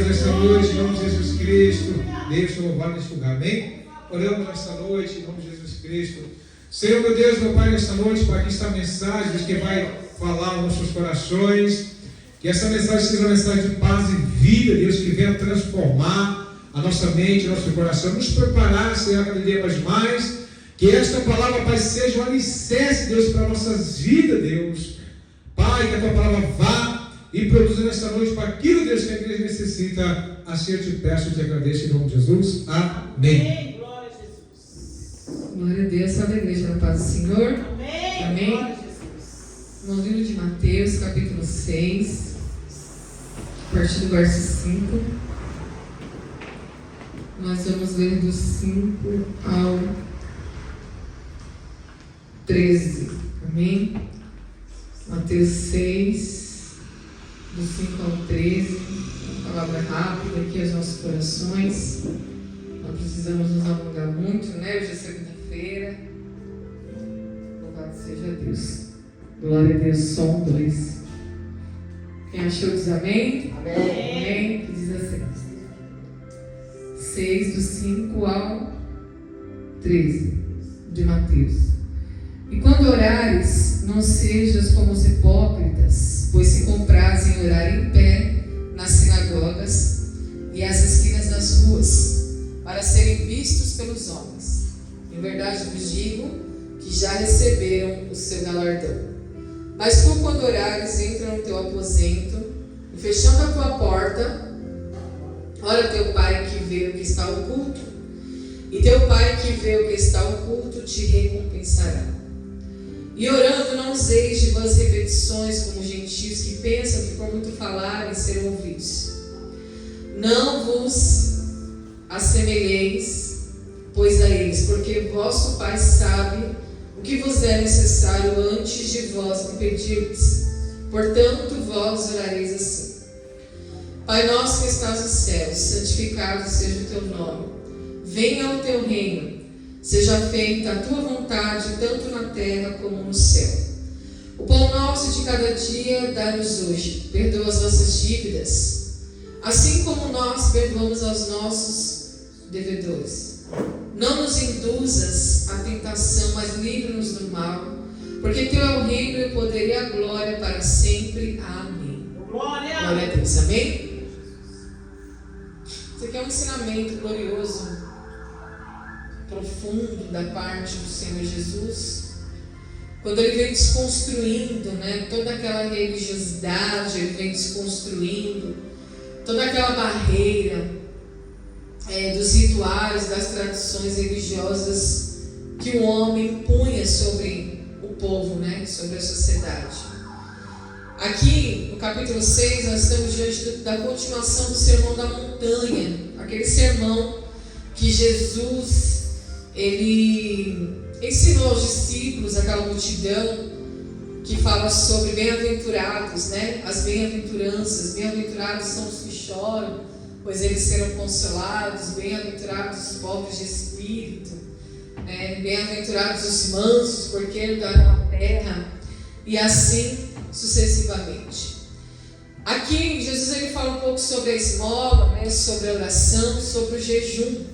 Deus, nesta noite, em nome de Jesus Cristo. Deus, louvado neste lugar, amém? Oramos nesta noite, em nome de Jesus Cristo. Senhor, meu Deus, meu Pai, nesta noite, para que esta mensagem, Deus, que vai falar aos nossos corações, que essa mensagem seja uma mensagem de paz e vida, Deus, que venha transformar a nossa mente, o nosso coração, nos preparar, Senhor, cada dia mais. Que esta palavra, Pai, seja um alicerce, Deus, para nossas vidas, Deus. Pai, que a Tua palavra vá e produza nesta noite para aquilo, Deus, que a igreja necessita. Assim eu te peço e te agradeço em nome de Jesus. Amém. Glória a Jesus. Glória a Deus, salve a igreja na paz do Senhor. Amém. Amém. Glória a Jesus. No livro de Mateus, capítulo 6, a partir do verso 5, nós vamos ler do 5 ao 13. Amém? Mateus 6, do 5 ao 13. Uma palavra rápida aqui aos nossos corações. Não precisamos nos alongar muito, né? Hoje é segunda-feira. Louvado seja Deus. Glória a Deus. Som 2. Quem achou diz amém? Amém. Amém. Que diz assim: 6, do 5 ao 13 de Mateus. E quando orares, não sejas como os hipócritas, pois se comprazem orar em pé nas sinagogas e às esquinas das ruas, para serem vistos pelos homens. Em verdade vos digo que já receberam o seu galardão. Mas tu, quando orares, entra no teu aposento e, fechando a tua porta, ora teu Pai que vê o que está oculto, e teu Pai que vê o que está oculto te recompensará. E orando, não useis de vãs repetições como gentios que pensam que por muito falarem serão ouvidos. Não vos assemelheis, pois, a eles, porque vosso Pai sabe o que vos é necessário antes de vós me pedirdes. Portanto, vós orareis assim: Pai nosso que estás nos céus, santificado seja o teu nome. Venha o teu reino. Seja feita a tua vontade, tanto na terra como no céu. O pão nosso de cada dia dá-nos hoje. Perdoa as nossas dívidas, assim como nós perdoamos aos nossos devedores. Não nos induzas à tentação, mas livra-nos do mal, porque teu é o reino e o poder e a glória para sempre. Amém. Glória a Deus. Amém? Isso aqui é um ensinamento glorioso, profundo da parte do Senhor Jesus, quando Ele vem desconstruindo, né, toda aquela religiosidade, Ele vem desconstruindo toda aquela barreira dos rituais, das tradições religiosas que o homem impunha sobre o povo, né, sobre a sociedade. Aqui, no capítulo 6, nós estamos diante da continuação do Sermão da Montanha, aquele sermão que Jesus Ele ensinou aos discípulos, aquela multidão, que fala sobre bem-aventurados, né? As bem-aventuranças. Bem-aventurados são os que choram, pois eles serão consolados. Bem-aventurados os pobres de espírito, né? Bem-aventurados os mansos, porque herdarão a terra, e assim sucessivamente. Aqui Jesus ele fala um pouco sobre a esmola, né? Sobre a oração, sobre o jejum.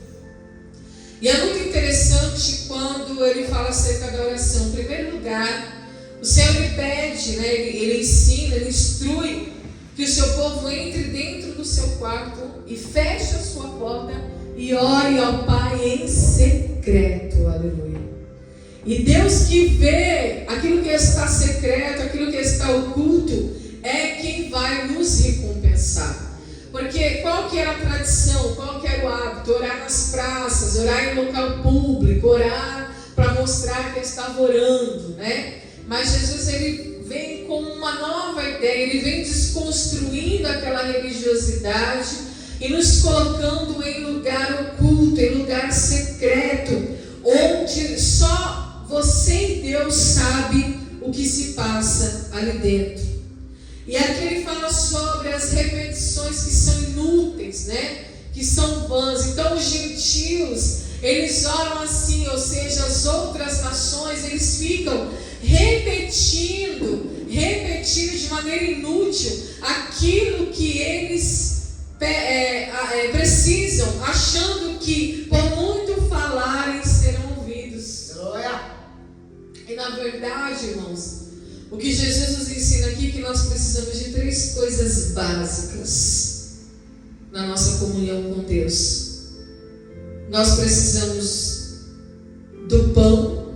E é muito interessante quando ele fala acerca da oração. Em primeiro lugar, o Senhor lhe pede, né, ele ensina, ele instrui que o seu povo entre dentro do seu quarto e feche a sua porta e ore ao Pai em secreto. Aleluia. E Deus que vê aquilo que está secreto, aquilo que está oculto, é quem vai nos recompensar. Porque qual que era a tradição, qual que era o hábito? Orar nas praças, orar em local público, orar para mostrar que estava orando, né? Mas Jesus ele vem com uma nova ideia, ele vem desconstruindo aquela religiosidade e nos colocando em lugar oculto, em lugar secreto, onde só você e Deus sabe o que se passa ali dentro. E aqui ele fala sobre as repetições que são inúteis, né? Que são vãs. Então os gentios, eles oram assim, ou seja, as outras nações, eles ficam repetindo de maneira inútil aquilo que eles precisam, achando que por muito falarem serão ouvidos. E na verdade, irmãos, o que Jesus nos ensina aqui é que nós precisamos de 3 coisas básicas na nossa comunhão com Deus. Nós precisamos do pão,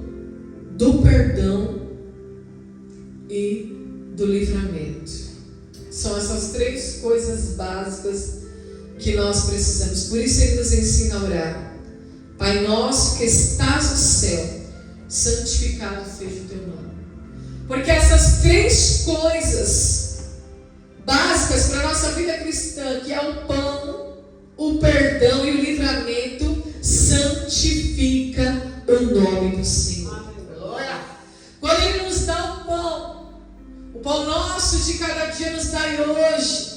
do perdão e do livramento. São essas 3 coisas básicas que nós precisamos. Por isso Ele nos ensina a orar. Pai nosso que estás no céu, santificado seja o teu nome. Porque essas 3 coisas básicas para a nossa vida cristã, que é o pão, o perdão e o livramento, santifica o nome do Senhor. Quando Ele nos dá o pão nosso de cada dia nos dai hoje.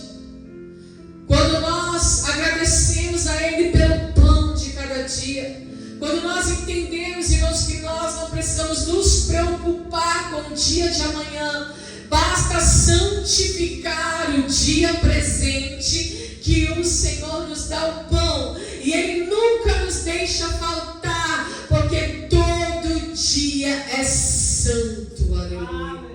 Quando nós agradecemos a Ele pelo pão de cada dia. Quando nós entendemos, irmãos, que nós não precisamos nos preocupar com o dia de amanhã. Basta santificar o dia presente, que o Senhor nos dá o pão. E Ele nunca nos deixa faltar, porque todo dia é santo. Aleluia.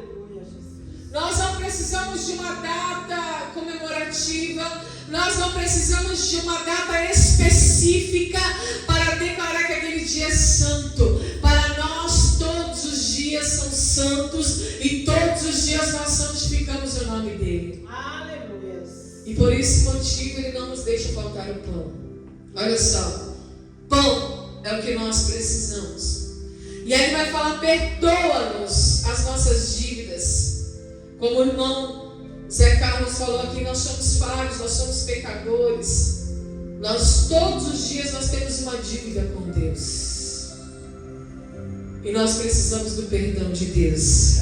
Nós não precisamos de uma data comemorativa, nós não precisamos de uma data específica para declarar que aquele dia é santo. Para nós, todos os dias são santos e todos os dias nós santificamos o nome dele. Aleluia. E por esse motivo Ele não nos deixa faltar o pão. Olha só, pão é o que nós precisamos. E aí Ele vai falar: perdoa-nos as nossas dívidas. Como o irmão Zé Carlos falou aqui, nós somos falhos, nós somos pecadores. Nós todos os dias nós temos uma dívida com Deus. E nós precisamos do perdão de Deus.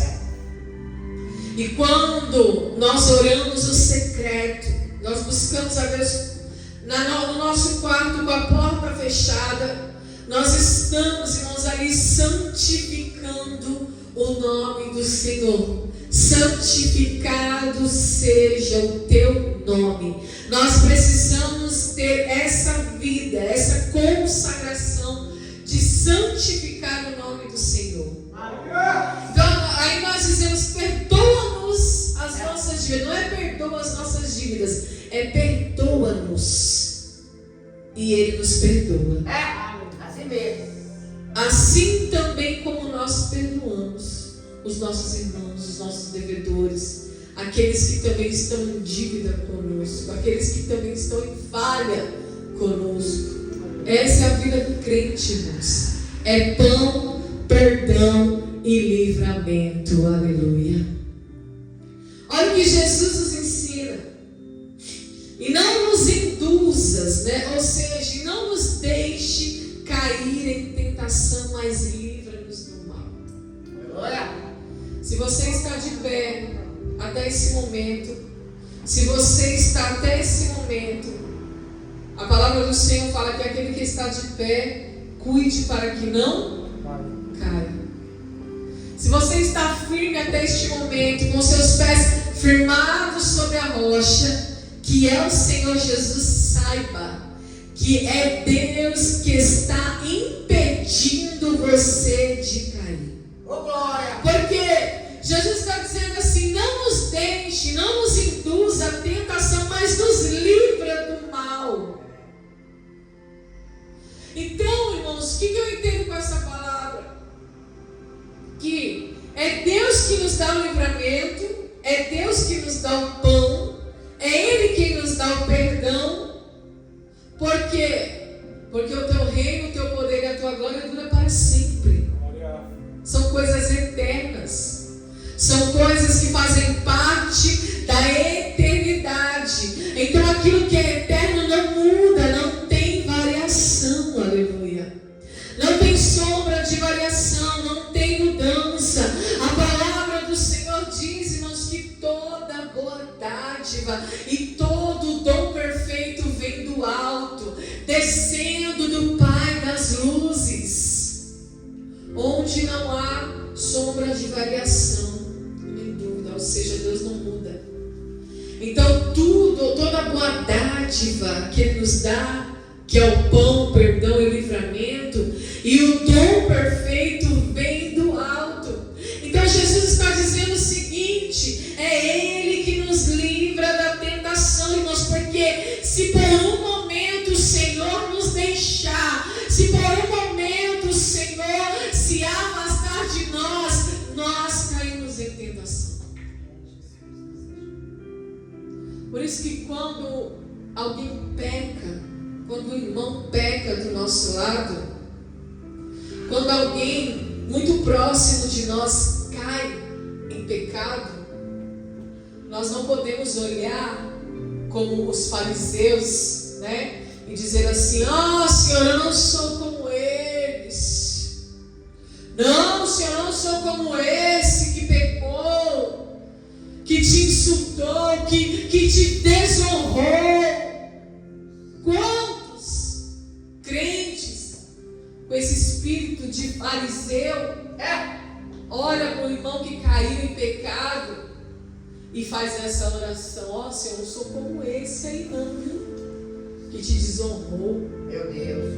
E quando nós oramos o secreto, nós buscamos a Deus no nosso quarto com a porta fechada, nós estamos, irmãos, ali santificando o nome do Senhor. Santificado seja o teu nome. Nós precisamos ter essa vida, essa consagração de santificar o nome do Senhor. Então, aí nós dizemos: perdoa-nos as nossas dívidas. Não é perdoa as nossas dívidas, é perdoa-nos. E Ele nos perdoa. Assim mesmo. Assim também como nós perdoamos os nossos irmãos, os nossos devedores, aqueles que também estão em dívida conosco, aqueles que também estão em falha conosco. Essa é a vida do crente, irmãos. É pão, perdão e livramento. Aleluia. Olha o que Jesus nos ensina. E não nos induzas, né? Ou seja, não nos deixe cair em tentação, mas livra-nos do mal. Olha. Se você está de pé até esse momento, se você está até esse momento, a palavra do Senhor fala que aquele que está de pé, cuide para que não caia. Se você está firme até este momento, com seus pés firmados sobre a rocha, que é o Senhor Jesus, saiba que é Deus que está impedindo você de cair. Oh, glória! Porque Jesus está dizendo assim: não nos deixe, não nos induza à tentação, mas nos livra do mal. Então, irmãos, o que eu entendo com essa palavra? Que é Deus que nos dá o livramento, é Deus que nos dá o pão, é Ele quem nos dá o perdão. Por quê? Porque o teu reino, o teu poder e a tua glória dura para sempre. São coisas eternas. São coisas que fazem parte da eternidade. Então aquilo que é eterno não muda, não tem variação. Aleluia. Não tem sombra de variação, não tem mudança. A palavra do Senhor diz, irmãos, que toda boa dádiva e todo dom perfeito vem do alto, descendo do Pai das luzes, onde não há sombra de variação, nem dúvida, ou seja, Deus não muda. Então toda boa dádiva dádiva que Ele nos dá, que é o pão, o perdão e o livramento, e o dom perfeito vem do alto. Então Jesus está dizendo o seguinte: é Ele que nos livra da tentação, irmãos, porque se por um momento o Senhor nos deixar, se por um momento o Senhor se afastar de nós, nós caímos em tentação. Por isso que quando alguém peca, quando o irmão peca do nosso lado, quando alguém muito próximo de nós cai em pecado, nós não podemos olhar como os fariseus, né? E dizer assim: Senhor, eu não sou como eles. Não, Senhor, eu não sou como esse que pecou, que te insultou, que te desonrou. Quantos crentes com esse espírito de fariseu olha para o irmão que caiu em pecado e faz essa oração: Senhor, eu não sou como esse aí não, viu? Que te desonrou. Meu Deus.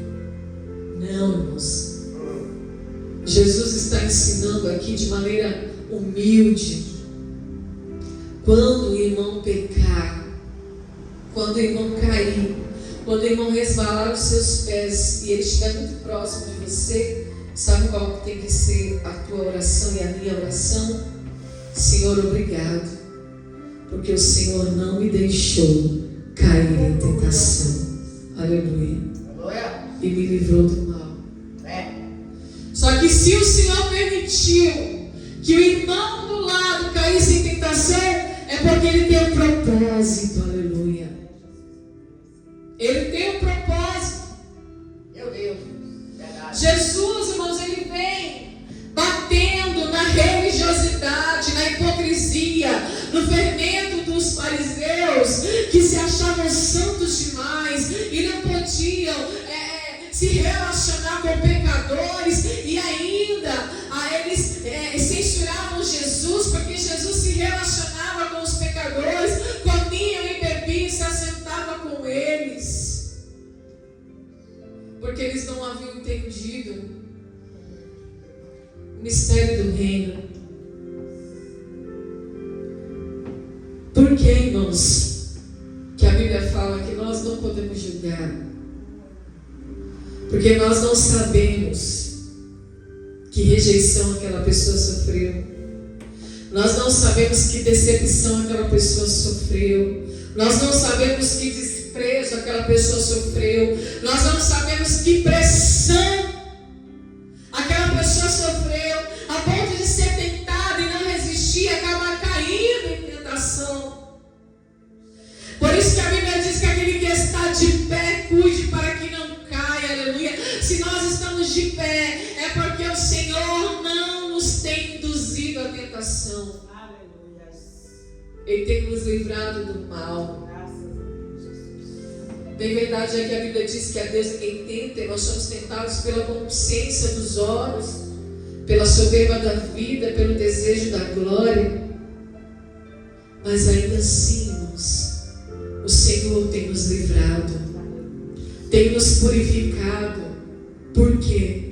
Não, irmãos. Jesus está ensinando aqui de maneira humilde. Quando o irmão pecar, quando o irmão cair, quando o irmão resvalar os seus pés e ele estiver muito próximo de você, sabe qual que tem que ser a tua oração e a minha oração? Senhor, obrigado, porque o Senhor não me deixou cair em tentação. Aleluia. Aleluia. E me livrou do mal. É. Só que se o Senhor permitiu que o irmão do lado caísse em tentação, é porque Ele tem um propósito. Aleluia. Ele tem um propósito. Meu Deus. Verdade. Jesus, irmãos, Ele vem batendo na religiosidade, na hipocrisia, no fermento dos fariseus, que se achavam santos demais e não podiam se relacionar com pecadores, e ainda eles censuravam Jesus, porque Jesus se relacionava com os pecadores, comiam e bebiam e se assentava com eles, porque eles não haviam entendido o mistério do reino. Por que, irmãos, que a Bíblia fala que nós não podemos julgar? Porque nós não sabemos que rejeição aquela pessoa sofreu. Nós não sabemos que decepção aquela pessoa sofreu. Nós não sabemos que desprezo aquela pessoa sofreu. Nós não sabemos que pressão aquela pessoa sofreu, a ponto de ser tentada e não resistir, acabar caindo em tentação. Por isso que a Bíblia diz que aquele que está de pé, cuide para que não caia. Aleluia. Se nós estamos de pé, é porque o Senhor não nos tem induzido à tentação. Aleluia. Ele tem nos livrado do mal. Graças a Deus, Jesus. Bem verdade é que a Bíblia diz que a Deus é quem tenta, e nós somos tentados pela concupiscência dos olhos, pela soberba da vida, pelo desejo da glória. Mas ainda assim, irmãos, o Senhor tem nos livrado, tem nos purificado. Por quê?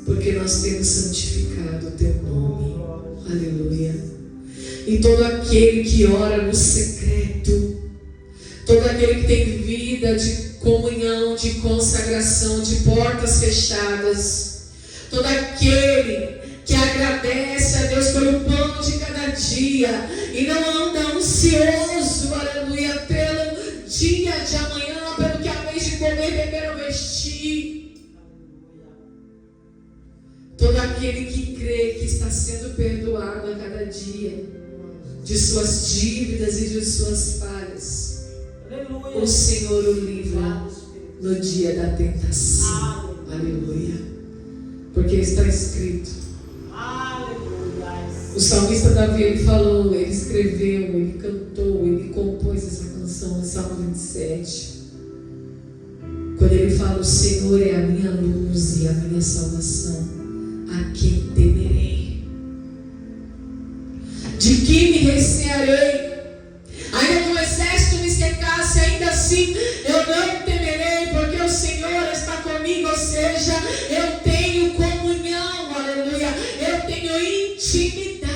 Porque nós temos santificado o teu nome. Aleluia. E todo aquele que ora no secreto, todo aquele que tem vida de comunhão, de consagração, de portas fechadas, todo aquele que agradece a Deus pelo pão de cada dia e não anda ansioso, aleluia, pelo dia de amanhã, pelo que a vez de comer, beber ou vestir. Todo aquele que crê que está sendo perdoado a cada dia de suas dívidas e de suas falhas, Aleluia. o Senhor o livra no dia da tentação. Aleluia. Porque está escrito. Aleluia. O salmista Davi, ele falou, ele escreveu, ele cantou, ele compôs essa canção no Salmo 27. Quando ele fala: o Senhor é a minha luz e a minha salvação, a quem temerei? De que me recearei? Ainda que o exército me cercasse, ainda assim assim: eu não temerei, porque o Senhor está comigo. Ou seja, eu tenho comunhão, aleluia, eu tenho intimidade.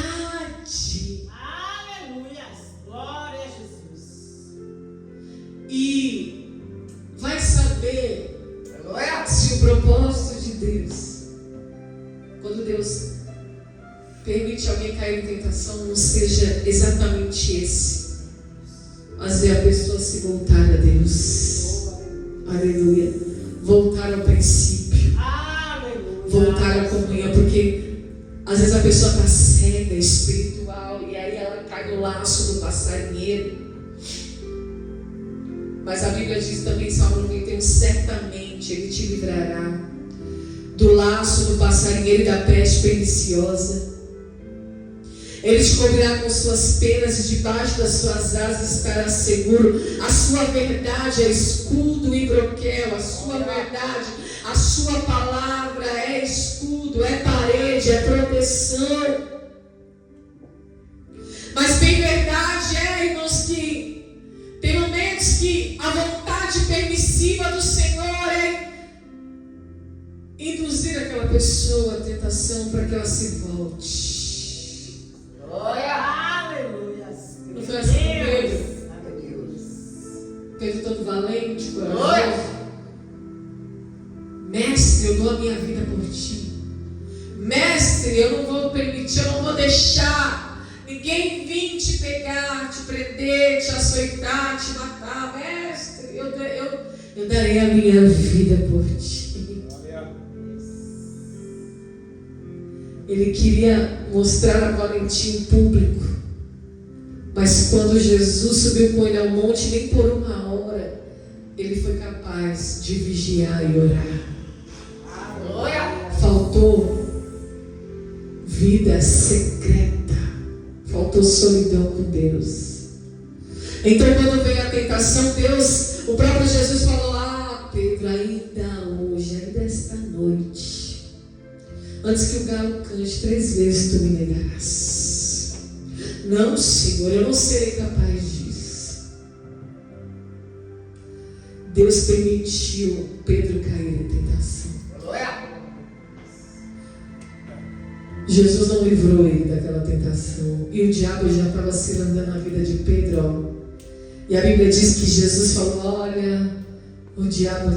Aleluia. Glória a Jesus. E vai saber se o propósito de Deus, quando Deus permite alguém cair em tentação, não seja exatamente esse, mas é a pessoa se voltar a Deus. Aleluia. Voltar ao princípio. Aleluia. Voltar à comunhão, porque às vezes a pessoa está cega, espiritual, e aí ela cai no laço do passarinheiro. Mas a Bíblia diz também em Salmo 91: certamente Ele te livrará do laço do passarinheiro e da peste perniciosa. Ele te cobrirá com suas penas e debaixo das suas asas estará seguro. A sua verdade é escudo e broquel. A sua verdade, a sua palavra é escudo, é parede, é proteção. Mas bem verdade irmãos, que tem momentos que a vontade permissiva do Senhor é induzir aquela pessoa à tentação para que ela se volte. Glória. Aleluia. Não foi assim com Pedro? Pedro todo valente, corajoso. Mestre, eu dou a minha vida por ti. Mestre, eu não vou permitir, eu não vou deixar ninguém vir te pegar, te prender, te açoitar, te matar. Mestre, eu darei a minha vida por ti. Ele queria mostrar a valentia em público, mas quando Jesus subiu com ele ao monte, nem por uma hora ele foi capaz de vigiar e orar. Faltou vida secreta, faltou solidão com Deus. Então, quando veio a tentação, Deus, o próprio Jesus falou: ah, Pedro, ainda hoje, ainda esta noite, antes que o galo cante 3 vezes, tu me negarás. Não, Senhor, eu não serei capaz disso. Deus permitiu Pedro cair em tentação. Jesus não livrou ele daquela tentação. E o diabo já estava cirandando na vida de Pedro. Ó. E a Bíblia diz que Jesus falou: olha, o diabo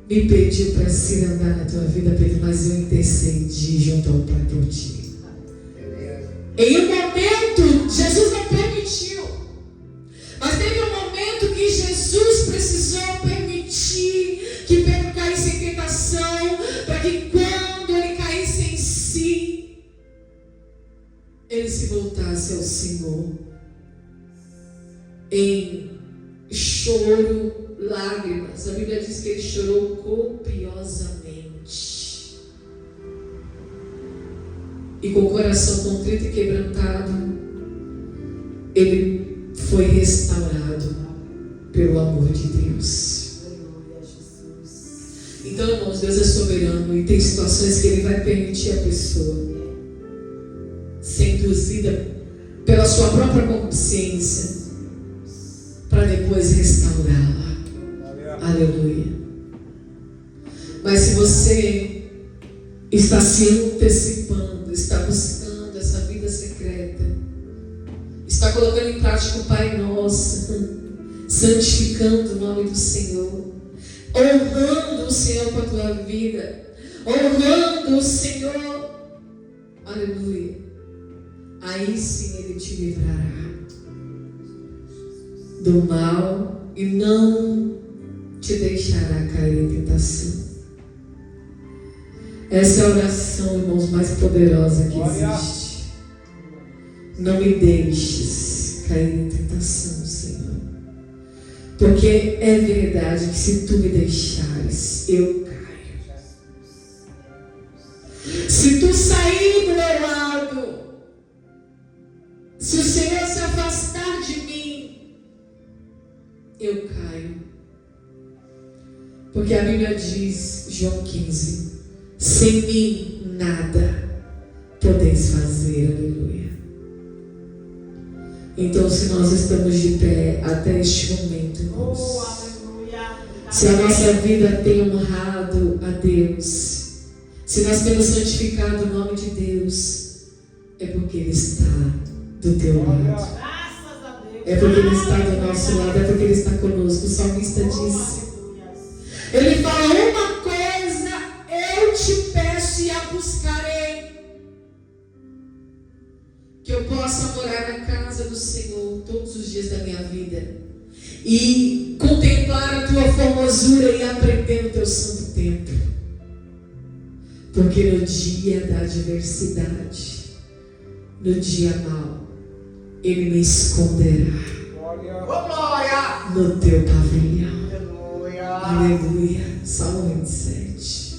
me pediu para cirandar na tua vida, Pedro, mas eu intercedi junto ao Pai por ti. Em um momento, Jesus não permitiu. Mas teve um momento que Jesus precisou permitir que Pedro caísse em tentação, para que quando ele caísse em si, ele se voltasse ao Senhor. Em choro, lágrimas. A Bíblia diz que ele chorou copiosamente. E com o coração contrito e quebrantado, ele foi restaurado pelo amor de Deus. Então, irmãos, Deus é soberano e tem situações que Ele vai permitir a pessoa ser induzida pela sua própria consciência para depois restaurá-la. Aleluia. Mas se você está se antecipando, está buscando essa vida secreta, está colocando em prática o Pai Nosso, santificando o nome do Senhor, honrando o Senhor com a tua vida, honrando o Senhor, aleluia, aí sim Ele te livrará do mal e não te deixará cair em tentação. Essa é a oração, irmãos, mais poderosa que existe. Não me deixes cair em tentação, Senhor. Porque é verdade que se tu me deixares, eu caio. Se tu sair do meu lado, se o Senhor se afastar de mim, eu caio. Porque a Bíblia diz, João 15, sem mim nada podeis fazer, aleluia. Então, se nós estamos de pé até este momento, irmãos, Se a nossa vida tem honrado a Deus, se nós temos santificado o nome de Deus, é porque Ele está do teu lado. Graças a Deus. É porque Ele está do nosso lado, é porque Ele está conosco. O salmista diz, ele fala, uma coisa eu te peço e a buscarei, que eu possa morar na casa do Senhor todos os dias da minha vida e contemplar a tua formosura e aprender no teu santo templo. Porque no dia da adversidade, no dia mau, Ele me esconderá no teu pavilhão. Aleluia. Salmo 27.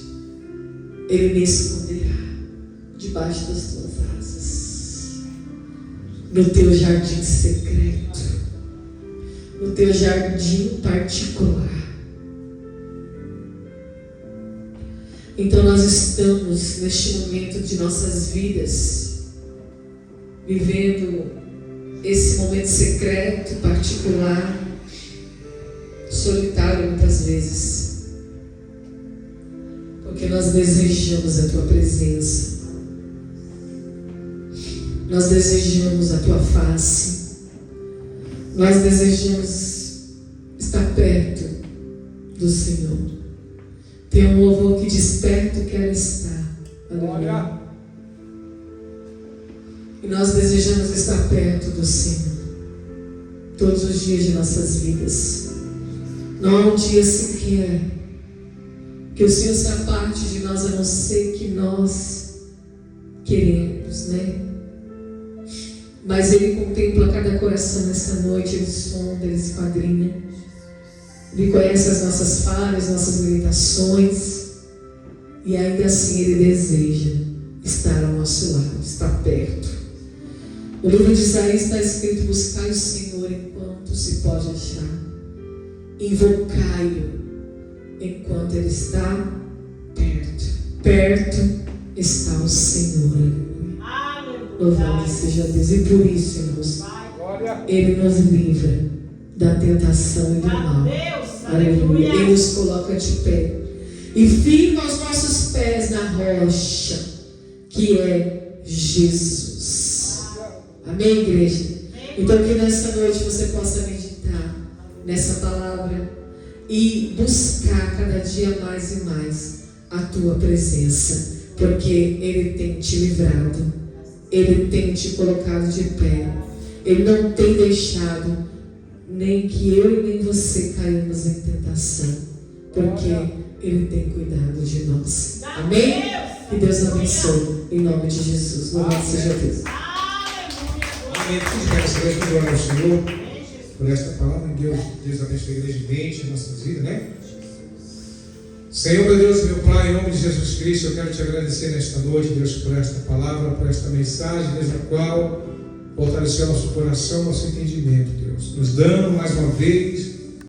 Ele me esconderá debaixo das tuas asas, no teu jardim secreto, no teu jardim particular. Então nós estamos neste momento de nossas vidas vivendo esse momento secreto, particular, solitário muitas vezes, porque nós desejamos a tua presença, nós desejamos a tua face, nós desejamos estar perto do Senhor. Tem um louvor que diz: perto quero estar. Aleluia. E nós desejamos estar perto do Senhor todos os dias de nossas vidas. Não há um dia sequer que o Senhor se aparte de nós, a não ser que nós queremos, né? Mas Ele contempla cada coração nessa noite, Ele sonda, Ele esquadrinha. Ele conhece as nossas falhas, nossas limitações, e ainda assim Ele deseja estar ao nosso lado, estar perto. No livro de Isaías está escrito: buscai o Senhor enquanto se pode achar, invocai-o enquanto Ele está perto. Perto está o Senhor. Louvado seja Deus. E por isso, irmãos, Ele nos livra da tentação e do mal. Aleluia. Ele nos coloca de pé e firma os nossos pés na rocha, que é Jesus. Amém, igreja? Então que nessa noite você possa meditar nessa palavra e buscar cada dia mais e mais a tua presença, porque Ele tem te livrado, Ele tem te colocado de pé, Ele não tem deixado nem que eu e nem você caímos em tentação, porque Ele tem cuidado de nós. Amém? Que Deus abençoe, em nome de Jesus. Louvado seja Deus. Amém. Quero glória ao Senhor por esta palavra. Deus abençoe grandemente em nossas vidas, né? Senhor, meu Deus, meu Pai, em nome de Jesus Cristo, eu quero te agradecer nesta noite, Deus, por esta palavra, por esta mensagem, Deus, a qual fortaleceu nosso coração, nosso entendimento, Deus, nos dando mais uma vez